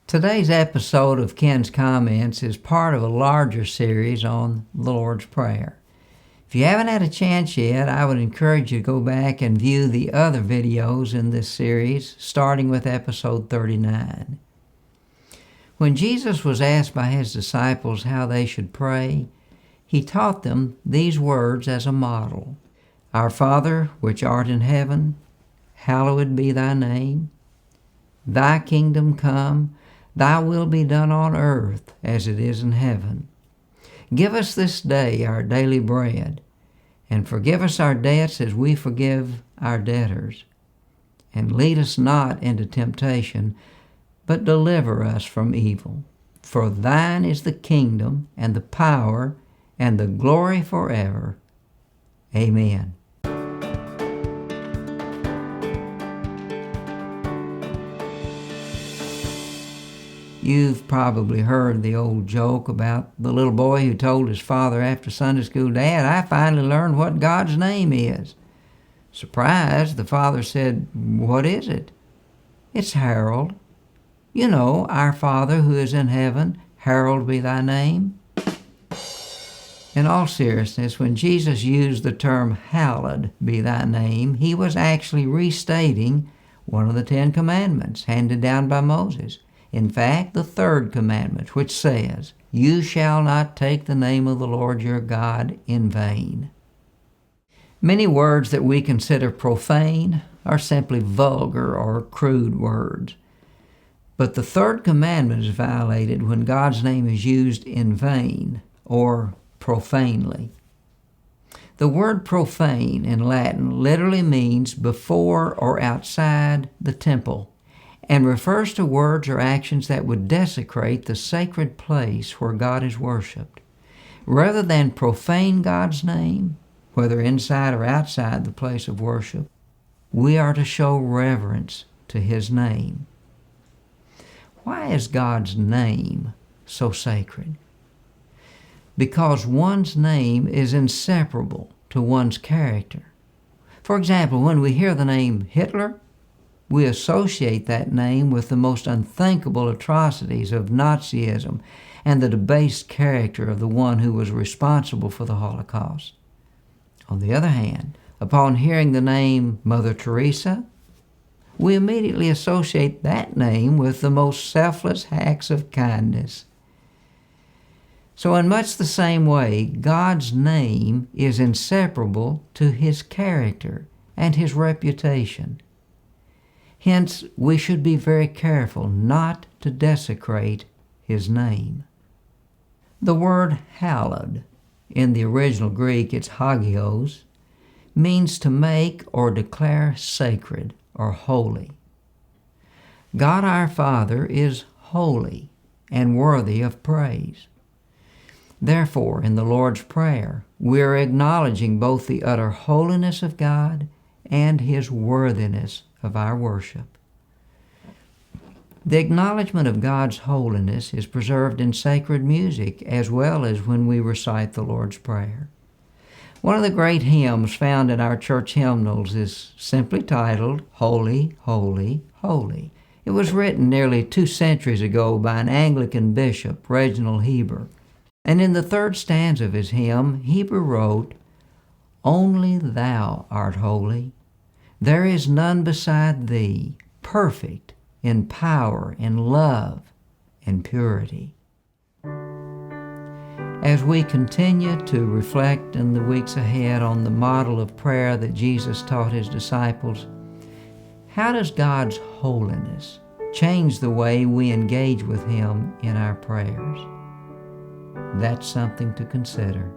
Today's episode of Ken's Comments is part of a larger series on the Lord's Prayer. If you haven't had a chance yet, I would encourage you to go back and view the other videos in this series, starting with episode 39. When Jesus was asked by his disciples how they should pray, he taught them these words as a model. Our Father, which art in heaven, hallowed be thy name. Thy kingdom come, thy will be done on earth as it is in heaven. Give us this day our daily bread, and forgive us our debts as we forgive our debtors. And lead us not into temptation, but deliver us from evil. For thine is the kingdom, and the power, and the glory forever. Amen. You've probably heard the old joke about the little boy who told his father after Sunday school, "Dad, I finally learned what God's name is." Surprised, the father said, "What is it?" "It's Harold. You know, our Father who is in heaven, hallowed be thy name." In all seriousness, when Jesus used the term hallowed be thy name, he was actually restating one of the 10 Commandments handed down by Moses. In fact, the 3rd commandment, which says, "You shall not take the name of the Lord your God in vain." Many words that we consider profane are simply vulgar or crude words. But the 3rd commandment is violated when God's name is used in vain or profanely. The word profane in Latin literally means before or outside the temple, and refers to words or actions that would desecrate the sacred place where God is worshiped. Rather than profane God's name, whether inside or outside the place of worship, we are to show reverence to his name. Why is God's name so sacred? Because one's name is inseparable to one's character. For example, when we hear the name Hitler, we associate that name with the most unthinkable atrocities of Nazism and the debased character of the one who was responsible for the Holocaust. On the other hand, upon hearing the name Mother Teresa, we immediately associate that name with the most selfless acts of kindness. So in much the same way, God's name is inseparable to his character and his reputation. Hence, we should be very careful not to desecrate his name. The word hallowed, in the original Greek it's hagios, means to make or declare sacred or holy. God our Father is holy and worthy of praise. Therefore, in the Lord's Prayer, we are acknowledging both the utter holiness of God and his worthiness of our worship. The acknowledgement of God's holiness is preserved in sacred music as well as when we recite the Lord's Prayer. One of the great hymns found in our church hymnals is simply titled, "Holy, Holy, Holy." It was written nearly 2 centuries ago by an Anglican bishop, Reginald Heber. And in the 3rd stanza of his hymn, Heber wrote, "Only thou art holy. There is none beside thee, perfect in power, in love, and purity." As we continue to reflect in the weeks ahead on the model of prayer that Jesus taught his disciples, how does God's holiness change the way we engage with him in our prayers? That's something to consider.